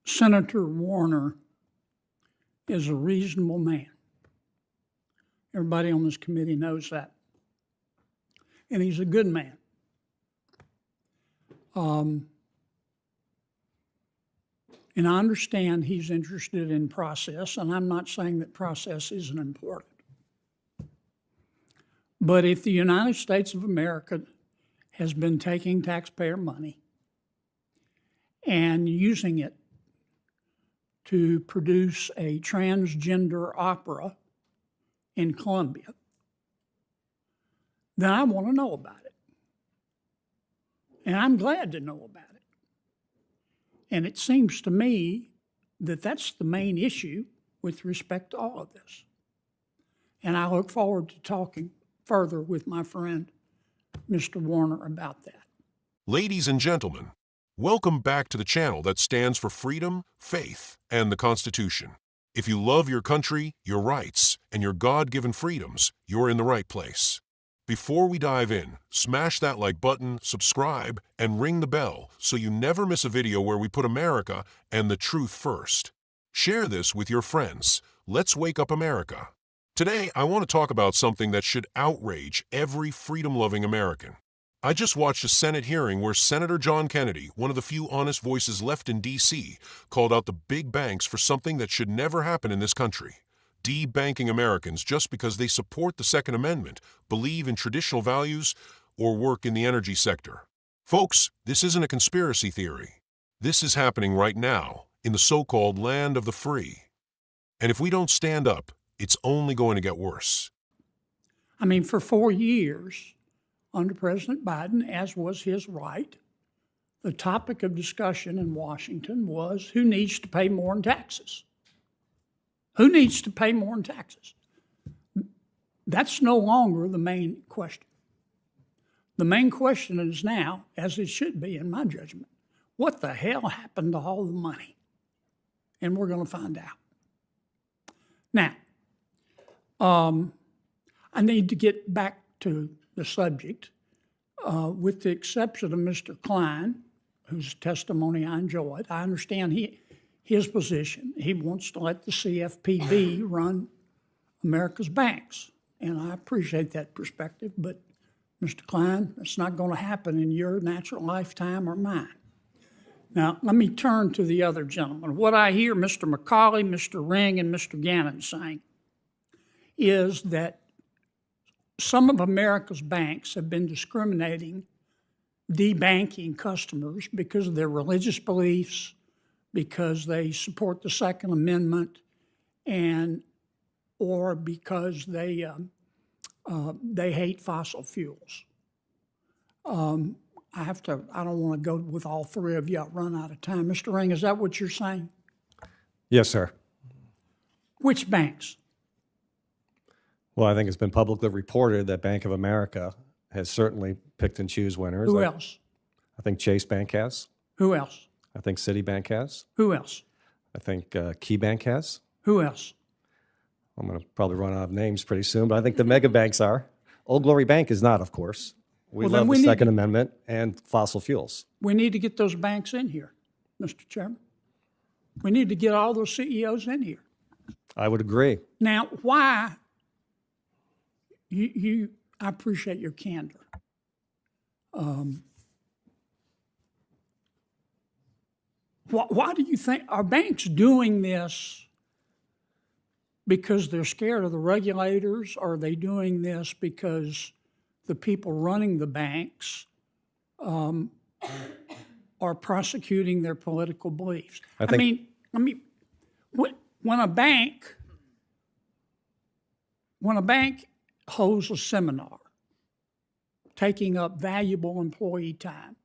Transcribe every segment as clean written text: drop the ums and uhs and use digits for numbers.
Senator Warner is a reasonable man. Everybody on this committee knows that. And he's a good man. And I understand he's interested in process, and I'm not saying that process isn't important. But if the United States of America has been taking taxpayer money and using it to produce a transgender opera in Colombia, then I want to know about it. And I'm glad to know about it. And it seems to me that that's the main issue with respect to all of this. And I look forward to talking further with my friend, Mr. Warner, about that. Ladies and gentlemen, welcome back to the channel that stands for freedom, faith, and the Constitution. If you love your country, your rights, and your God-given freedoms, you're in the right place. Before we dive in, smash that like button, subscribe, and ring the bell so you never miss a video where we put America and the truth first. Share this with your friends. Let's wake up America. Today, I want to talk about something that should outrage every freedom-loving American. I just watched a Senate hearing where Senator John Kennedy, one of the few honest voices left in D.C., called out the big banks for something that should never happen in this country. Debanking Americans just because they support the Second Amendment, believe in traditional values, or work in the energy sector. Folks, this isn't a conspiracy theory. This is happening right now in the so-called land of the free. And if we don't stand up, it's only going to get worse. I mean, for 4 years, under President Biden, as was his right, the topic of discussion in Washington was who needs to pay more in taxes? Who needs to pay more in taxes? That's no longer the main question. The main question is now, as it should be in my judgment, what the hell happened to all the money? And we're going to find out. Now, I need to get back to the subject, with the exception of Mr. Klein, whose testimony I enjoyed. I understand his position. He wants to let the CFPB run America's banks, and I appreciate that perspective, but Mr. Klein, it's not going to happen in your natural lifetime or mine. Now, let me turn to the other gentleman. What I hear Mr. McCauley, Mr. Ring, and Mr. Gannon saying is that some of America's banks have been discriminating, debanking customers because of their religious beliefs, because they support the Second Amendment, or because they hate fossil fuels. I don't want to go with all three of you. I'll run out of time. Mr. Ring, is that what you're saying? Yes, sir. Which banks? Well, I think it's been publicly reported that Bank of America has certainly picked and choose winners. Who else? I think Chase Bank has. Who else? I think Citibank has. Who else? I think KeyBank has. Who else? I'm going to probably run out of names pretty soon, but I think the mega banks are. Old Glory Bank is not, of course. We love the Second Amendment and fossil fuels. We need to get those banks in here, Mr. Chairman. We need to get all those CEOs in here. I would agree. Now, why? I appreciate your candor. Why do you think, are banks doing this because they're scared of the regulators? Or are they doing this because the people running the banks are prosecuting their political beliefs? I mean, when a bank holds a seminar, taking up valuable employee time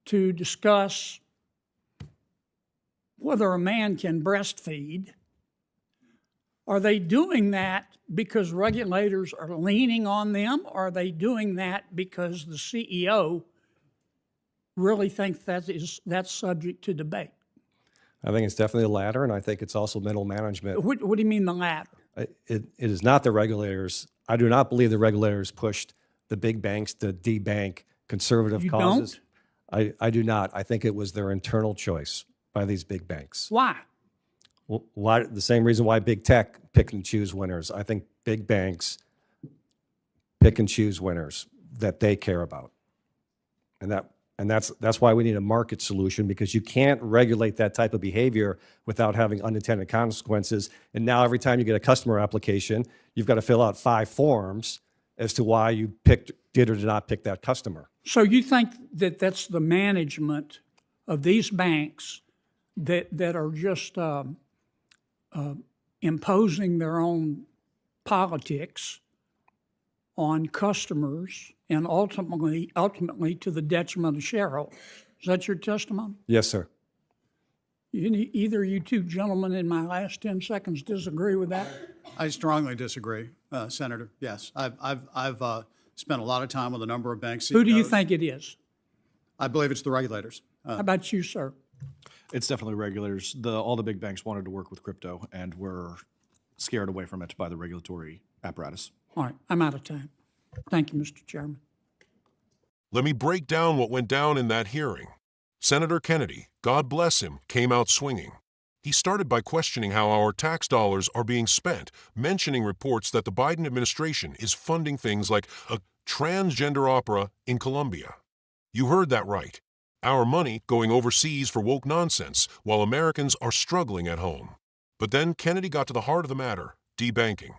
to discuss whether a man can breastfeed, are they doing that because regulators are leaning on them, or are they doing that because the CEO really thinks that's subject to debate? I think it's definitely the latter, and I think it's also middle management. What do you mean the latter? It is not the regulators. I do not believe the regulators pushed the big banks to debank conservative causes. Don't? I do not. I think it was their internal choice by these big banks. Why? Well, why? The same reason why big tech pick and choose winners. I think big banks pick and choose winners that they care about, and that's why we need a market solution, because you can't regulate that type of behavior without having unintended consequences. And now every time you get a customer application, you've got to fill out 5 forms as to why you did or did not pick that customer. So you think that that's the management of these banks that are just imposing their own politics on customers and ultimately to the detriment of shareholders? Is that your testimony? Yes, sir. Either you two gentlemen in my last 10 seconds disagree with that? I strongly disagree, Senator. Yes, I've spent a lot of time with a number of banks. Who do you think it is? I believe it's the regulators. How about you, sir? It's definitely regulators. All the big banks wanted to work with crypto and were scared away from it by the regulatory apparatus. All right, I'm out of time. Thank you, Mr. Chairman. Let me break down what went down in that hearing. Senator Kennedy, God bless him, came out swinging. He started by questioning how our tax dollars are being spent, mentioning reports that the Biden administration is funding things like a transgender opera in Colombia. You heard that right. Our money going overseas for woke nonsense while Americans are struggling at home. But then Kennedy got to the heart of the matter, debanking.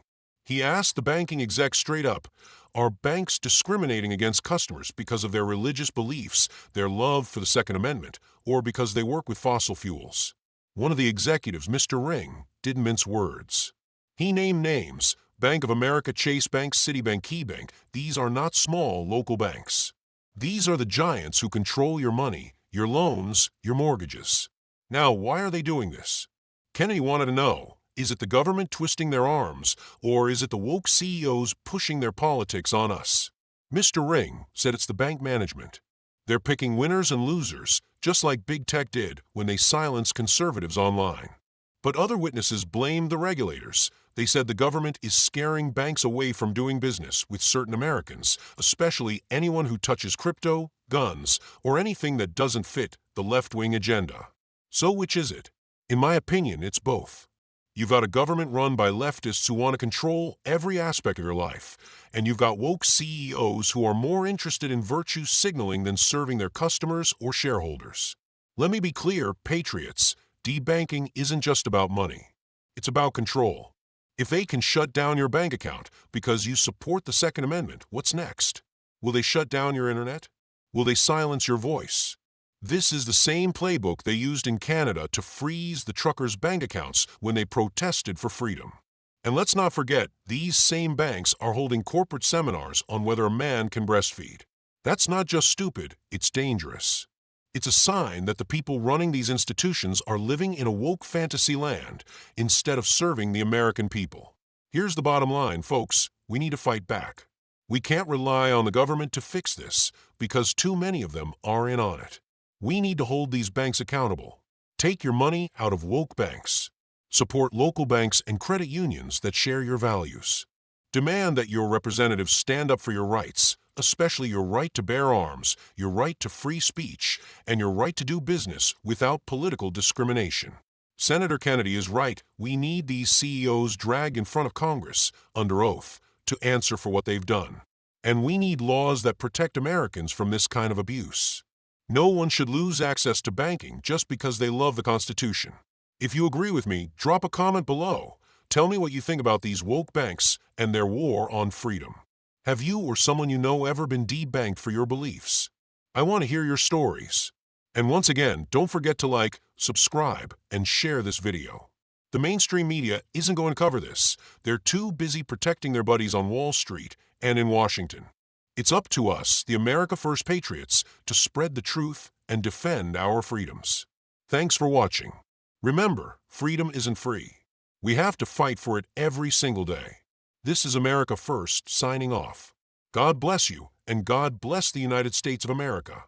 He asked the banking exec straight up, are banks discriminating against customers because of their religious beliefs, their love for the Second Amendment, or because they work with fossil fuels? One of the executives, Mr. Ring, didn't mince words. He named names: Bank of America, Chase Bank, Citibank, KeyBank. These are not small local banks. These are the giants who control your money, your loans, your mortgages. Now, why are they doing this? Kennedy wanted to know, is it the government twisting their arms, or is it the woke CEOs pushing their politics on us? Mr. Ring said it's the bank management. They're picking winners and losers, just like big tech did when they silenced conservatives online. But other witnesses blamed the regulators. They said the government is scaring banks away from doing business with certain Americans, especially anyone who touches crypto, guns, or anything that doesn't fit the left-wing agenda. So which is it? In my opinion, it's both. You've got a government run by leftists who want to control every aspect of your life, and you've got woke CEOs who are more interested in virtue signaling than serving their customers or shareholders. Let me be clear, patriots, debanking isn't just about money. It's about control. If they can shut down your bank account because you support the Second Amendment, what's next? Will they shut down your internet? Will they silence your voice? This is the same playbook they used in Canada to freeze the truckers' bank accounts when they protested for freedom. And let's not forget, these same banks are holding corporate seminars on whether a man can breastfeed. That's not just stupid, it's dangerous. It's a sign that the people running these institutions are living in a woke fantasy land instead of serving the American people. Here's the bottom line, folks. We need to fight back. We can't rely on the government to fix this because too many of them are in on it. We need to hold these banks accountable. Take your money out of woke banks. Support local banks and credit unions that share your values. Demand that your representatives stand up for your rights, especially your right to bear arms, your right to free speech, and your right to do business without political discrimination. Senator Kennedy is right. We need these CEOs dragged in front of Congress, under oath, to answer for what they've done. And we need laws that protect Americans from this kind of abuse. No one should lose access to banking just because they love the Constitution. If you agree with me, drop a comment below. Tell me what you think about these woke banks and their war on freedom. Have you or someone you know ever been debanked for your beliefs? I want to hear your stories. And once again, don't forget to like, subscribe, and share this video. The mainstream media isn't going to cover this. They're too busy protecting their buddies on Wall Street and in Washington. It's up to us, the America First patriots, to spread the truth and defend our freedoms. Thanks for watching. Remember, freedom isn't free. We have to fight for it every single day. This is America First, signing off. God bless you, and God bless the United States of America.